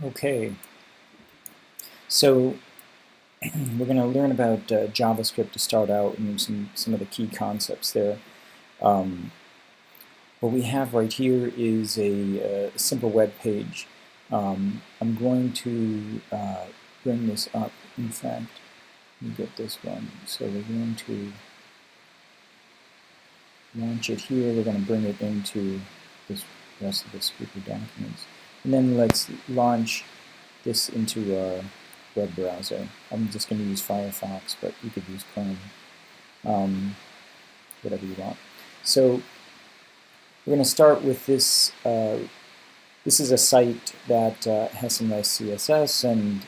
Okay, so we're going to learn about JavaScript to start out and some of the key concepts there. What we have right here is a simple web page. I'm going to bring this up. In fact, let me get this one. So we're going to launch it here. We're going to bring it into this rest of the speaker documents. And then let's launch this into our web browser. I'm just going to use Firefox, but you could use Chrome, whatever you want. So we're going to start with this. This is a site that has some nice CSS, and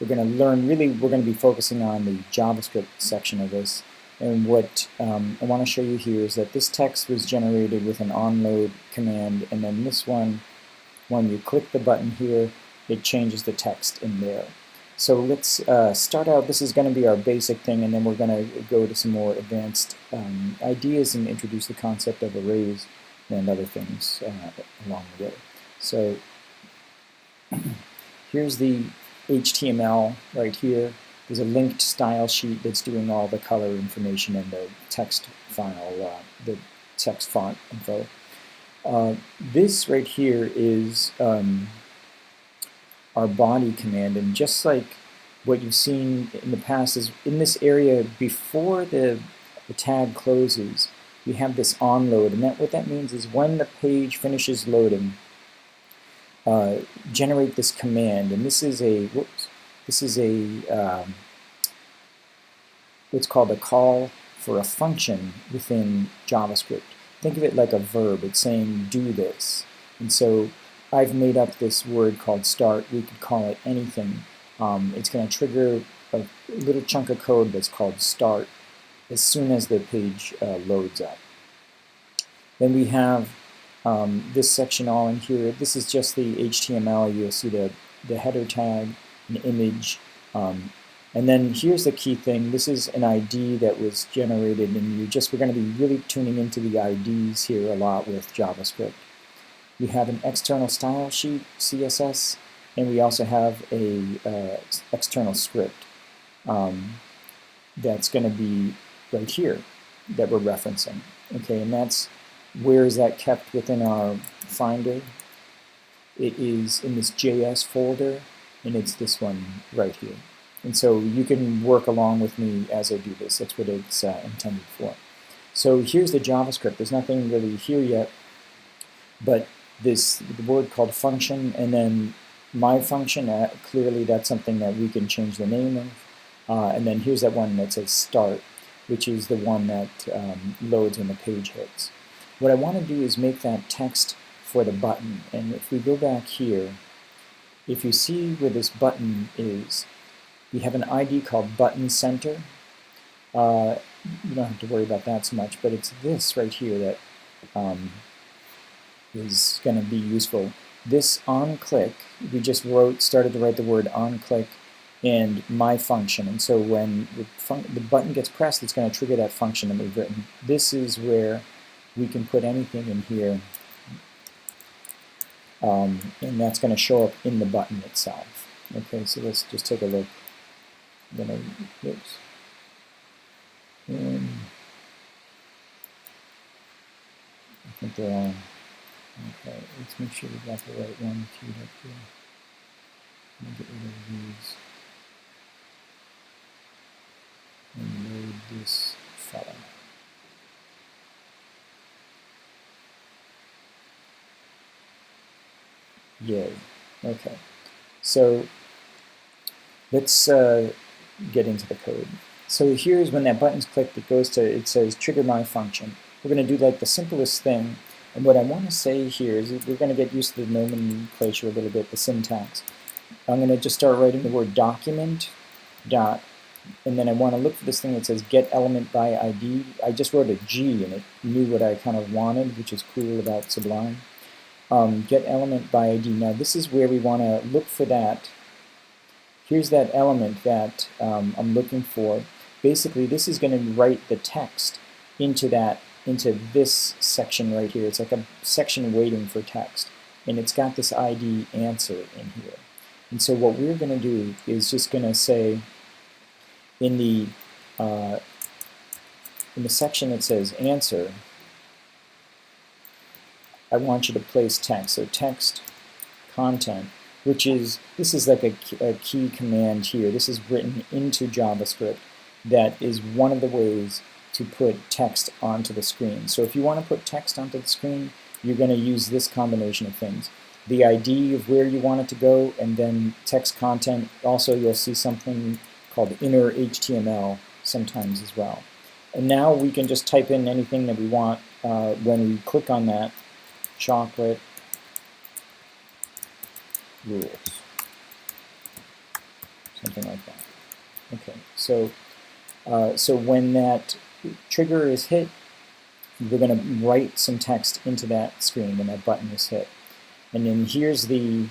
we're going to learn, really we're going to be focusing on the JavaScript section of this. And what I want to show you here is that this text was generated with an onload command, and then this one, when you click the button here, it changes the text in there. So let's start out. This is going to be our basic thing, and then we're going to go to some more advanced ideas and introduce the concept of arrays and other things along the way. So here's the HTML right here. There's a linked style sheet that's doing all the color information in the text file, the text font info. This right here is our body command, and just like what you've seen in the past is in this area before the tag closes, we have this onload, and what that means is when the page finishes loading, generate this command, and this is a what's called a call for a function within JavaScript. Think of it like a verb. It's saying do this, and so I've made up this word called start. We could call it anything. It's going to trigger a little chunk of code that's called start as soon as the page loads up. Then we have this section all in here. This is just the HTML. You'll see the header tag, an image, and then here's the key thing. This is an ID that was generated, and we're going to be really tuning into the IDs here a lot with JavaScript. We have an external style sheet, CSS, and we also have a external script that's going to be right here that we're referencing. Okay, and that's where is that kept within our Finder? It is in this JS folder, and it's this one right here. And so you can work along with me as I do this. That's what it's intended for. So here's the JavaScript. There's nothing really here yet, but the word called function, and then my function, clearly that's something that we can change the name of. And then here's that one that says start, which is the one that loads when the page hits. What I want to do is make that text for the button. And if we go back here, if you see where this button is, we have an ID called button center. You don't have to worry about that so much, but it's this right here that is going to be useful. This on-click, we just started to write the word on-click and my function, and so when the button gets pressed, it's going to trigger that function that we've written. This is where we can put anything in here, and that's going to show up in the button itself. Okay, so let's just take a look. I'm going to, oops. I think they're all. Okay, let's make sure we got the right one queued up here. Let me get rid of these and load this fella. Yay. Okay, so let's get into the code. So here's when that button's clicked, it says trigger my function. We're going to do like the simplest thing. And what I want to say here is we're going to get used to the nomenclature a little bit, the syntax. I'm going to just start writing the word document, dot, and then I want to look for this thing that says get element by ID. I just wrote a G, and it knew what I kind of wanted, which is cool about Sublime. Get element by ID. Now this is where we want to look for that. Here's that element that I'm looking for. Basically, this is going to write the text into this section right here. It's like a section waiting for text. and it's got this ID answer in here. And so what we're going to do is just going to say in the section that says answer, I want you to place text. So text content, which is, this is like a key command here. This is written into JavaScript that is one of the ways to put text onto the screen. So if you want to put text onto the screen, you're going to use this combination of things. The ID of where you want it to go, and then text content. Also, you'll see something called inner HTML sometimes as well. And now we can just type in anything that we want when we click on that chocolate rules. Something like that. Okay, so so when that trigger is hit, we're going to write some text into that screen when that button is hit. And then here's the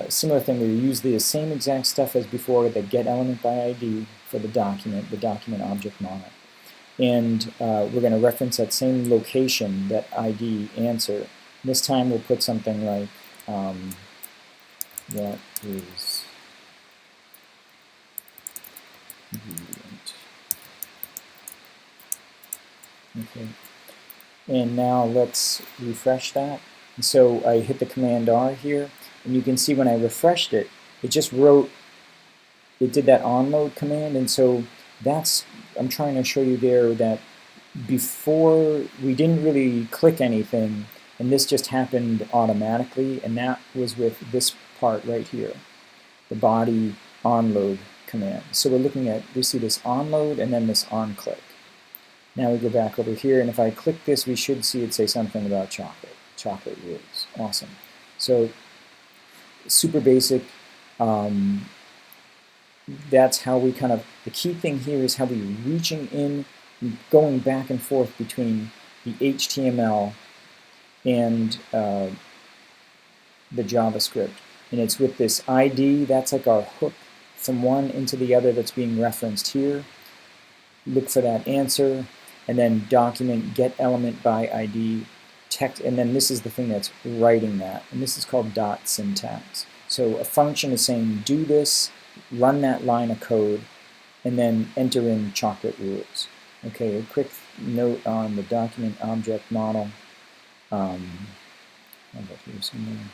similar thing. We use the same exact stuff as before, the get element by ID for the document object model. And we're going to reference that same location, that ID answer. This time we'll put something like, what is ingredient? Okay. And now let's refresh that. And so I hit the Command R here, and you can see when I refreshed it, it just wrote, it did that onload command. And so that's, I'm trying to show you there that before we didn't really click anything, and this just happened automatically, and that was with this part right here, the body onload command. So we're looking at, we see this onload and then this onClick. Now we go back over here, and if I click this, we should see it say something about chocolate rules. Awesome. So super basic. That's how we kind of, the key thing here is how we're reaching in, going back and forth between the HTML and the JavaScript. And it's with this ID, that's like our hook from one into the other that's being referenced here. Look for that answer, and then document get element by ID, text, and then this is the thing that's writing that, and this is called dot syntax. So a function is saying do this, run that line of code, and then enter in chocolate rules. Okay, a quick note on the document object model. How about here somewhere?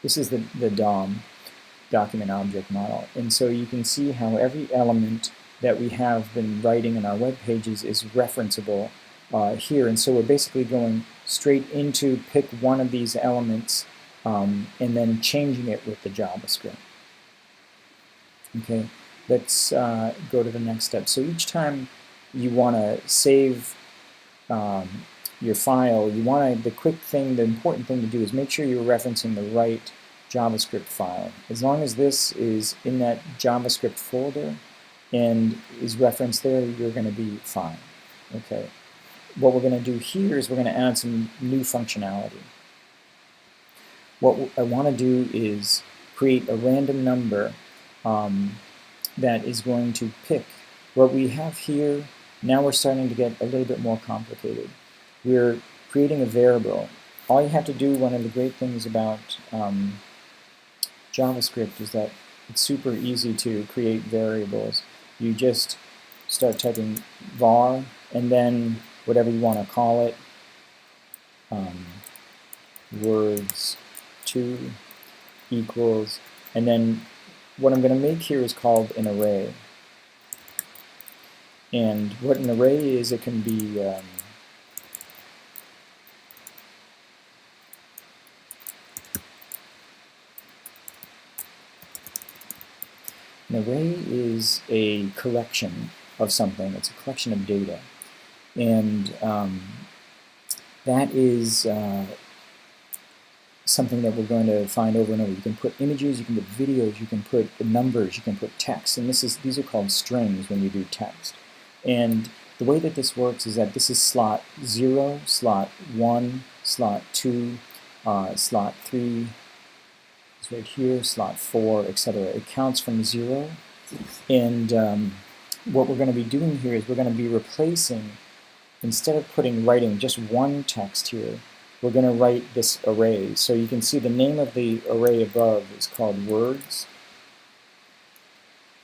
This is the DOM, document object model, and so you can see how every element that we have been writing in our web pages is referenceable here. And so we're basically going straight into pick one of these elements and then changing it with the JavaScript. Okay, let's go to the next step. So each time you want to save your file, you want to, the important thing to do is make sure you're referencing the right JavaScript file. As long as this is in that JavaScript folder and is referenced there, you're going to be fine. Okay. What we're going to do here is we're going to add some new functionality. What I want to do is create a random number that is going to pick what we have here. Now we're starting to get a little bit more complicated. We're creating a variable. All you have to do, one of the great things about JavaScript is that it's super easy to create variables. You just start typing var, and then whatever you want to call it, words2 equals, and then what I'm going to make here is called an array. And what an array is, it can be an array is a collection of something. It's a collection of data. And that is something that we're going to find over and over. You can put images, you can put videos, you can put numbers, you can put text. And these are called strings when you do text. And the way that this works is that this is slot 0, slot 1, slot 2, slot 3, it's right here, slot 4, etc. It counts from 0. And what we're going to be doing here is we're going to be replacing, instead of writing just one text here, we're going to write this array. So you can see the name of the array above is called words,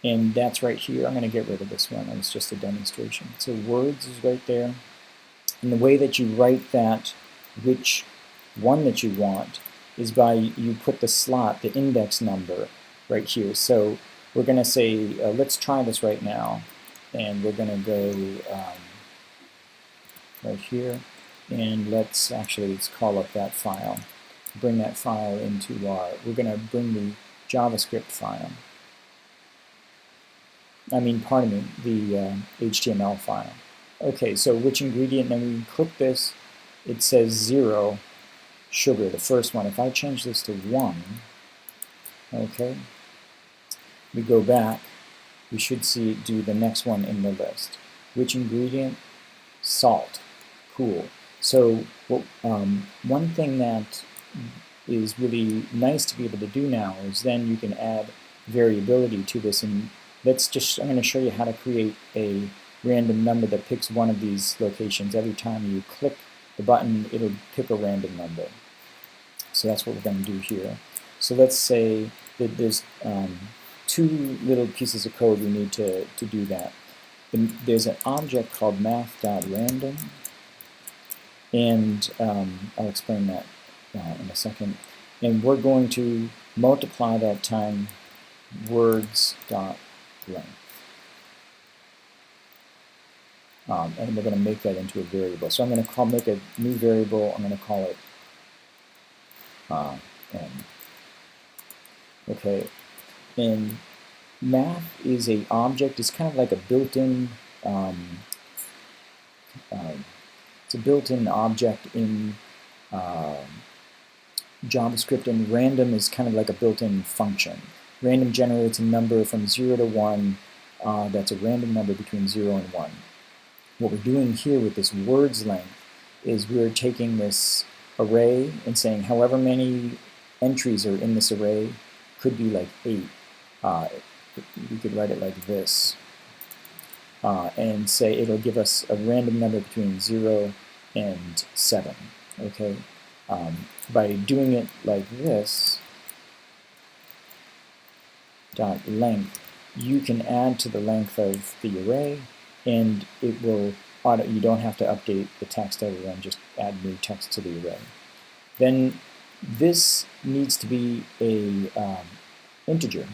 and that's right here. I'm going to get rid of this one. It's just a demonstration. So words is right there. And the way that you write that, which one that you want, is by you put the slot, the index number, right here. So we're going to say, let's try this right now. And we're going to go right here. And let's call up that file. Bring that file into we're going to bring the JavaScript file. Pardon me, the HTML file. Okay, so which ingredient, then we click this, it says 0, sugar, the first one. If I change this to 1, okay, we go back, we should see it do the next one in the list. Which ingredient? Salt. Cool. So one thing that is really nice to be able to do now is then you can add variability to this. And I'm going to show you how to create a random number that picks one of these locations. Every time you click the button, it'll pick a random number. So that's what we're going to do here. So let's say that there's two little pieces of code we need to do that. There's an object called math.random, and I'll explain that in a second. And we're going to multiply that time words.length. And we're going to make that into a variable. So I'm going to make a new variable. I'm going to call it n. Okay, and math is a object. It's kind of like a built-in. It's a built-in object in JavaScript, and random is kind of like a built-in function. Random generates a number from 0 to 1. That's a random number between 0 and 1. What we're doing here with this words length is we're taking this array and saying however many entries are in this array, could be like 8. We could write it like this, and say it'll give us a random number between 0 and 7. Okay, by doing it like this, dot length, you can add to the length of the array, and it will you don't have to update the text ever run, just add new text to the array. Then this needs to be a integer.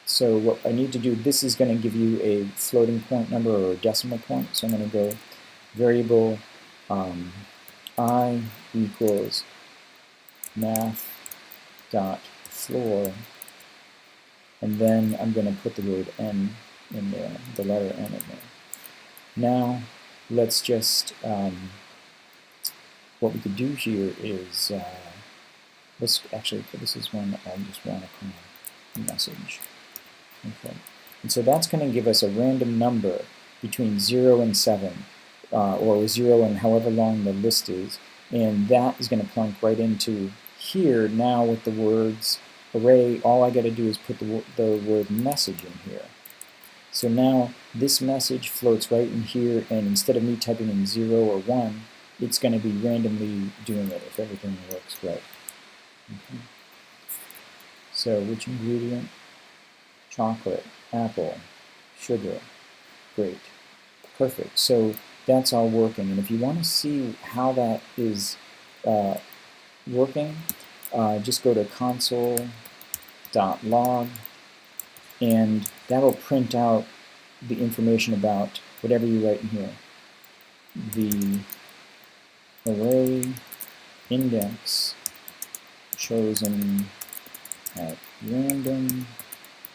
So what I need to do, this is going to give you a floating point number or a decimal point. So I'm going to go variable I equals math.floor, and then I'm going to put the word n in there, the letter n in there. Now let's just, what we could do here is, let's actually, this is one I just want to call a message. Okay, and so that's going to give us a random number between 0 and 7, or 0 and however long the list is, and that is going to plunk right into here. Now with the words array, all I got to do is put the word message in here. So now this message floats right in here, and instead of me typing in 0 or 1, it's going to be randomly doing it if everything works right. Okay. So which ingredient? Chocolate, apple, sugar. Great. Perfect. So that's all working. And if you want to see how that is working, just go to console.log, and that will print out the information about whatever you write in here. The array index chosen at random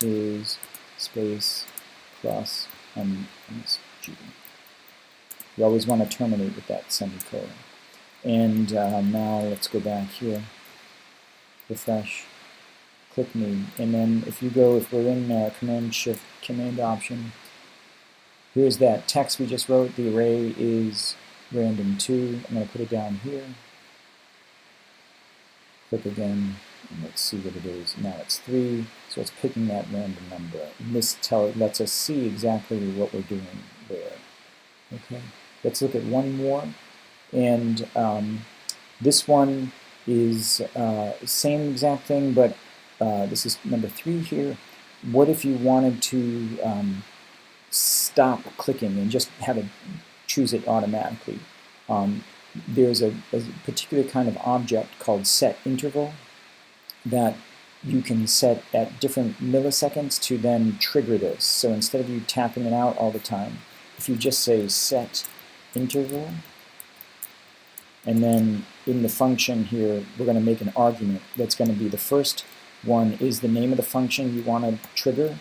is space plus MSG. You always want to terminate with that semicolon. And now let's go back here, refresh, click new, and then if we're in Command Option, here's that text we just wrote. The array is random2. I'm going to put it down here. Click again, and let's see what it is. Now it's 3, so it's picking that random number. And this lets us see exactly what we're doing there. Okay, let's look at one more. And This one is same exact thing, but this is number 3 here. What if you wanted to stop clicking and just have it choose it automatically? There's a particular kind of object called setInterval that you can set at different milliseconds to then trigger this. So instead of you tapping it out all the time, if you just say setInterval, and then in the function here, we're going to make an argument that's going to be the first one is the name of the function you want to trigger,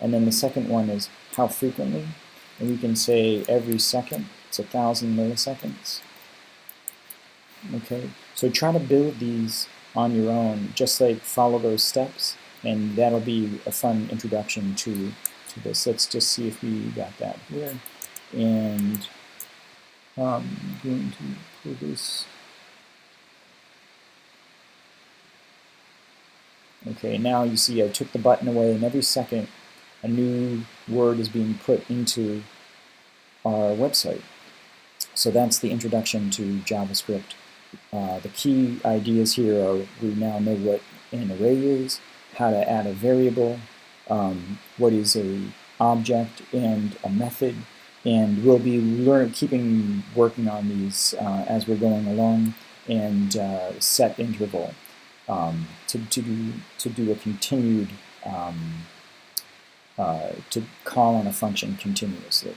and then the second one is how frequently, and we can say every second. It's 1,000 milliseconds. Okay, so try to build these on your own, just like follow those steps, and that'll be a fun introduction to this. Let's just see if we got that here, and I'm going to pull this. Okay, now you see I took the button away, and every second a new word is being put into our website. So that's the introduction to JavaScript. The key ideas here are we now know what an array is, how to add a variable, what is an object and a method, and we'll be working on these as we're going along, and setInterval to do a continued to call on a function continuously.